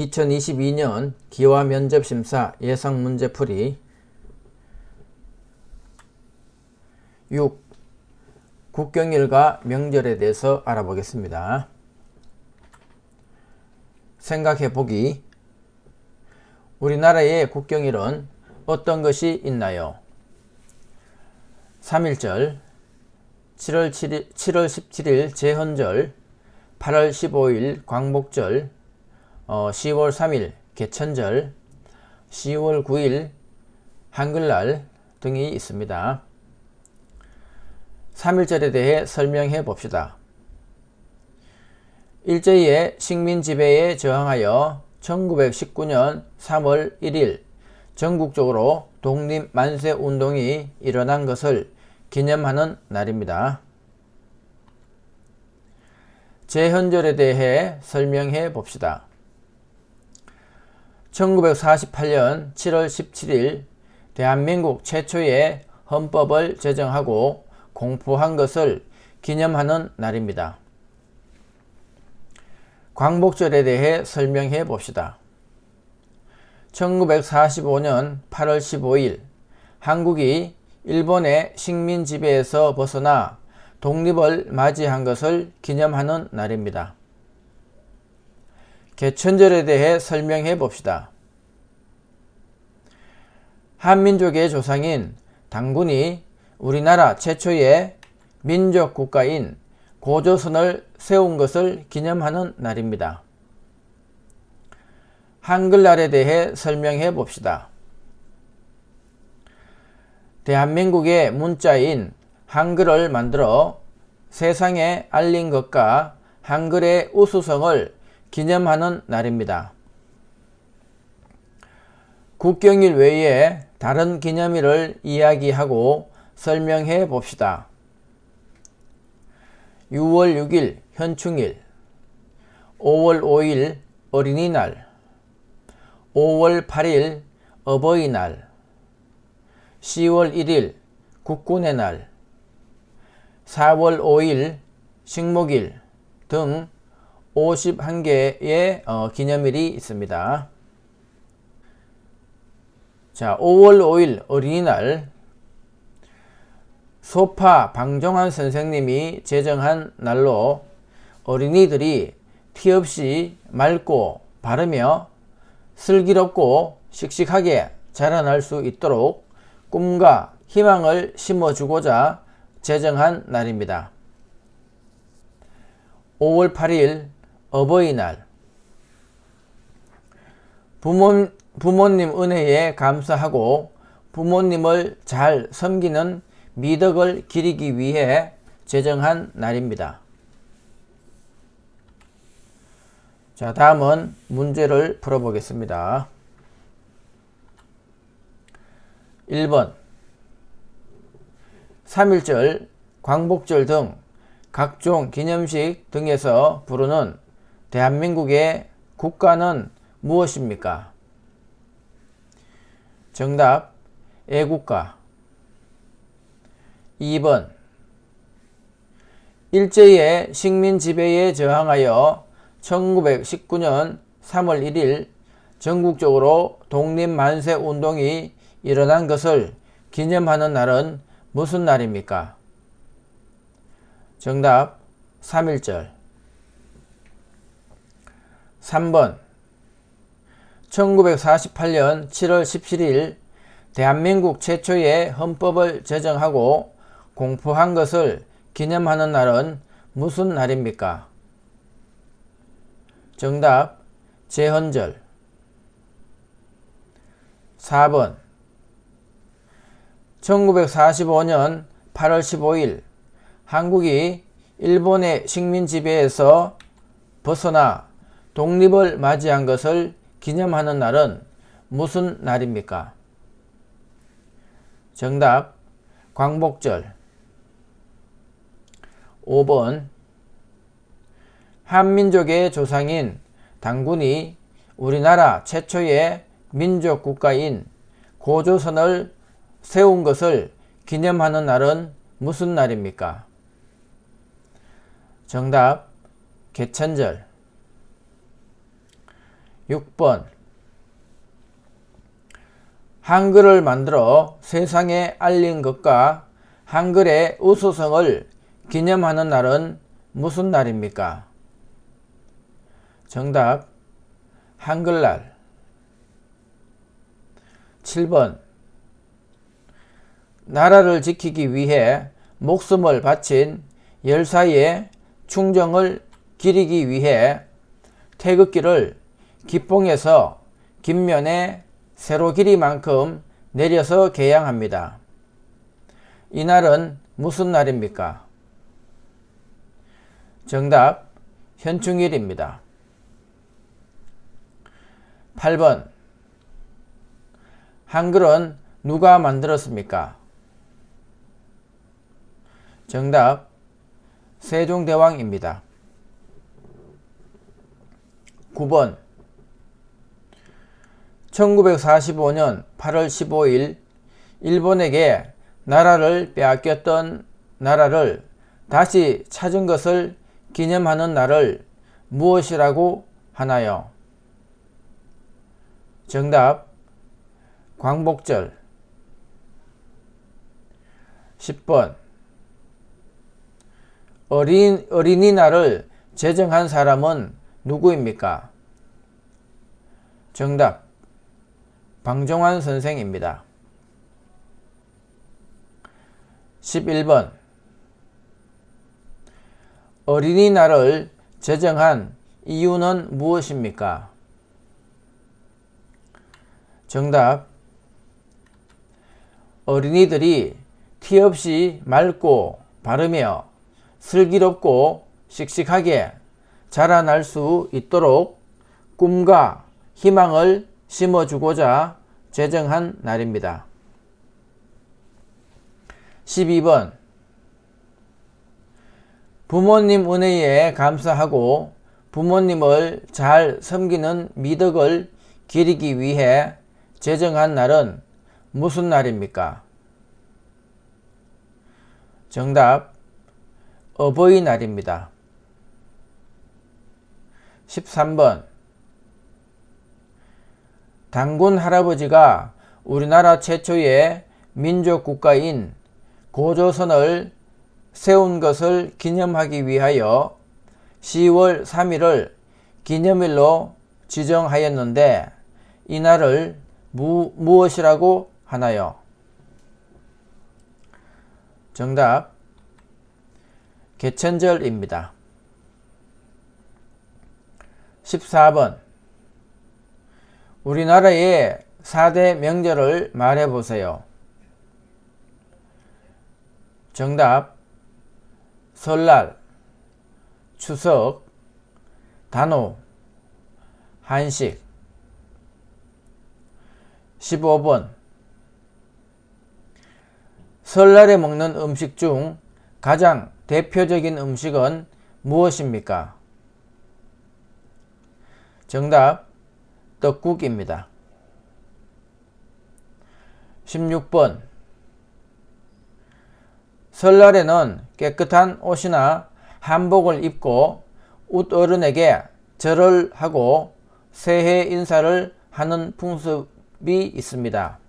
2022년 기와 면접심사 예상문제풀이 6. 국경일과 명절에 대해서 알아보겠습니다. 생각해보기. 우리나라의 국경일은 어떤 것이 있나요? 3.1절, 7월 17일 제헌절, 8월 15일 광복절, 10월 3일 개천절, 10월 9일 한글날 등이 있습니다. 3.1절에 대해 설명해 봅시다. 일제의 식민지배에 저항하여 1919년 3월 1일 전국적으로 독립만세운동이 일어난 것을 기념하는 날입니다. 제헌절에 대해 설명해 봅시다. 1948년 7월 17일 대한민국 최초의 헌법을 제정하고 공포한 것을 기념하는 날입니다. 광복절에 대해 설명해 봅시다. 1945년 8월 15일 한국이 일본의 식민 지배에서 벗어나 독립을 맞이한 것을 기념하는 날입니다. 개천절에 대해 설명해 봅시다. 한민족의 조상인 당군이 우리나라 최초의 민족 국가인 고조선을 세운 것을 기념하는 날입니다. 한글날에 대해 설명해 봅시다. 대한민국의 문자인 한글을 만들어 세상에 알린 것과 한글의 우수성을 기념하는 날입니다. 국경일 외에 다른 기념일을 이야기하고 설명해 봅시다. 6월 6일 현충일, 5월 5일 어린이날, 5월 8일 어버이날, 10월 1일 국군의 날, 4월 5일 식목일 등 51개의 기념일이 있습니다. 자, 5월 5일 어린이날, 소파 방정환 선생님이 제정한 날로 어린이들이 티 없이 맑고 바르며 슬기롭고 씩씩하게 자라날 수 있도록 꿈과 희망을 심어주고자 제정한 날입니다. 5월 8일 어버이날, 부모님 은혜에 감사하고 부모님을 잘 섬기는 미덕을 기리기 위해 제정한 날입니다. 자, 다음은 문제를 풀어보겠습니다. 1번 3.1절, 광복절 등 각종 기념식 등에서 부르는 대한민국의 국가는 무엇입니까? 정답, 애국가. 2번 일제의 식민 지배에 저항하여 1919년 3월 1일 전국적으로 독립만세 운동이 일어난 것을 기념하는 날은 무슨 날입니까? 정답, 3.1절. 3번 1948년 7월 17일 대한민국 최초의 헌법을 제정하고 공포한 것을 기념하는 날은 무슨 날입니까? 정답, 제헌절. 4번 1945년 8월 15일 한국이 일본의 식민 지배에서 벗어나 독립을 맞이한 것을 기념하는 날은 무슨 날입니까? 정답, 광복절. 5번 한민족의 조상인 당군이 우리나라 최초의 민족 국가인 고조선을 세운 것을 기념하는 날은 무슨 날입니까? 정답, 개천절. 6번 한글을 만들어 세상에 알린 것과 한글의 우수성을 기념하는 날은 무슨 날입니까? 정답 한글날. 7번 나라를 지키기 위해 목숨을 바친 열사의 충정을 기리기 위해 태극기를 기뽕에서 깃면에 세로 길이만큼 내려서 개양합니다. 이날은 무슨 날입니까? 정답 현충일입니다. 8번 한글은 누가 만들었습니까? 정답 세종대왕입니다. 9번 1945년 8월 15일 일본에게 나라를 빼앗겼던 나라를 다시 찾은 것을 기념하는 날을 무엇이라고 하나요? 정답 광복절. 10번 어린이날을 제정한 사람은 누구입니까? 정답 방종환 선생입니다. 11번 어린이날을 제정한 이유는 무엇입니까? 정답 어린이들이 티 없이 맑고 바르며 슬기롭고 씩씩하게 자라날 수 있도록 꿈과 희망을 심어주고자 제정한 날입니다. 12번 부모님 은혜에 감사하고 부모님을 잘 섬기는 미덕을 기리기 위해 제정한 날은 무슨 날입니까? 정답 어버이날입니다. 13번 단군 할아버지가 우리나라 최초의 민족국가인 고조선을 세운 것을 기념하기 위하여 10월 3일을 기념일로 지정하였는데 이날을 무엇이라고 하나요? 정답 개천절입니다. 14번 우리나라의 4대 명절을 말해보세요. 정답 설날, 추석, 단오, 한식. 15번 설날에 먹는 음식 중 가장 대표적인 음식은 무엇입니까? 정답 떡국입니다. 16번 설날에는 깨끗한 옷이나 한복을 입고 웃어른에게 절을 하고 새해 인사를 하는 풍습이 있습니다.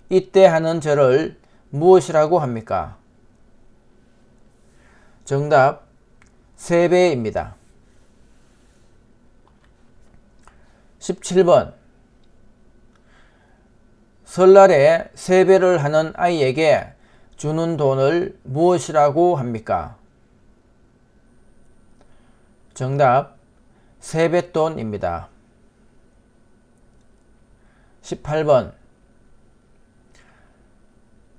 이때 하는 절을 무엇이라고 합니까? 정답 세배입니다. 17번 설날에 세배를 하는 아이에게 주는 돈을 무엇이라고 합니까? 정답 세뱃돈입니다. 18번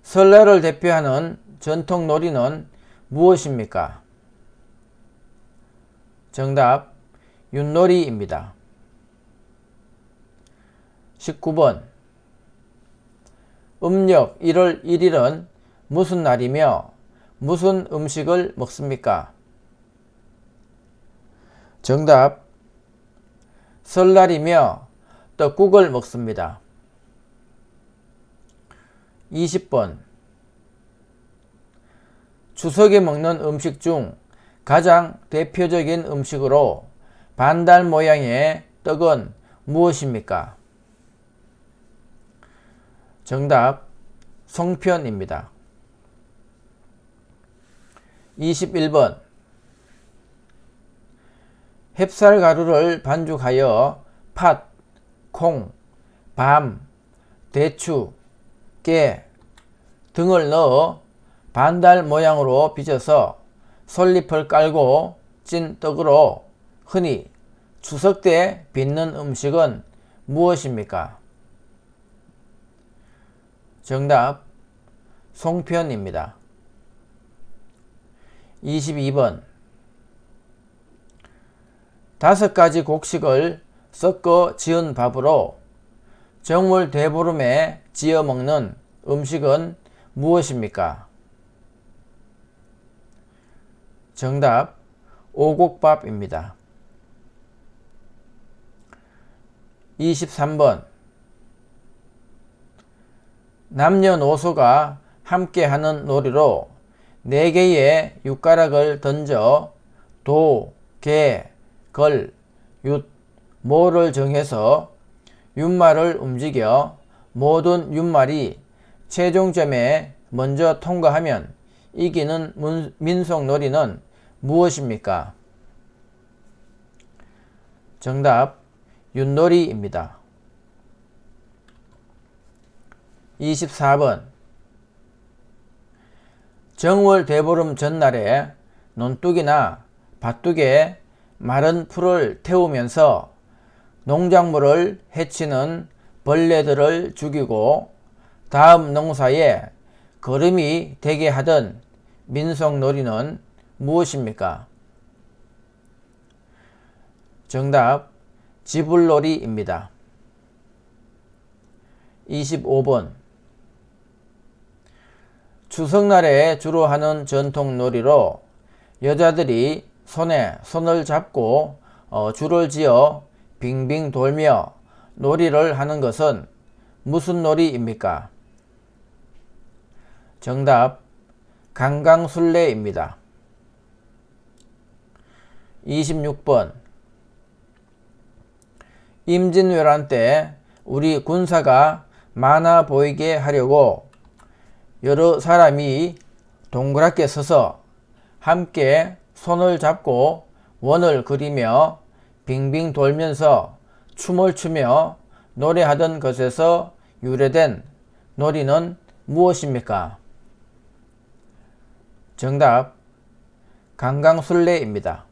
설날을 대표하는 전통 놀이는 무엇입니까? 정답 윷놀이입니다. 19번 음력 1월 1일은 무슨 날이며 무슨 음식을 먹습니까? 정답 설날이며 떡국을 먹습니다. 20번 추석에 먹는 음식 중 가장 대표적인 음식으로 반달 모양의 떡은 무엇입니까? 정답 송편입니다. 21번 햅쌀가루를 반죽하여 팥, 콩, 밤, 대추, 깨 등을 넣어 반달 모양으로 빚어서 솔잎을 깔고 찐 떡으로 흔히 추석 때 빚는 음식은 무엇입니까? 정답 송편입니다. 22번 5가지 곡식을 섞어 지은 밥으로 정월 대보름에 지어 먹는 음식은 무엇입니까? 정답 오곡밥입니다. 23번 남녀노소가 함께하는 놀이로 4개의 육가락을 던져 도, 개, 걸, 윷, 모를 정해서 윷말을 움직여 모든 윷말이 최종점에 먼저 통과하면 이기는 민속놀이는 무엇입니까? 정답 윷놀이입니다. 24번 정월 대보름 전날에 논둑이나 밭둑에 마른 풀을 태우면서 농작물을 해치는 벌레들을 죽이고 다음 농사에 거름이 되게 하던 민속놀이는 무엇입니까? 정답 지불놀이입니다. 25번 추석날에 주로 하는 전통놀이로 여자들이 손에 손을 잡고 줄을 지어 빙빙 돌며 놀이를 하는 것은 무슨 놀이입니까? 정답 강강술래입니다. 26번 임진왜란 때 우리 군사가 많아 보이게 하려고 여러 사람이 동그랗게 서서 함께 손을 잡고 원을 그리며 빙빙 돌면서 춤을 추며 노래하던 것에서 유래된 놀이는 무엇입니까? 정답 강강술래입니다.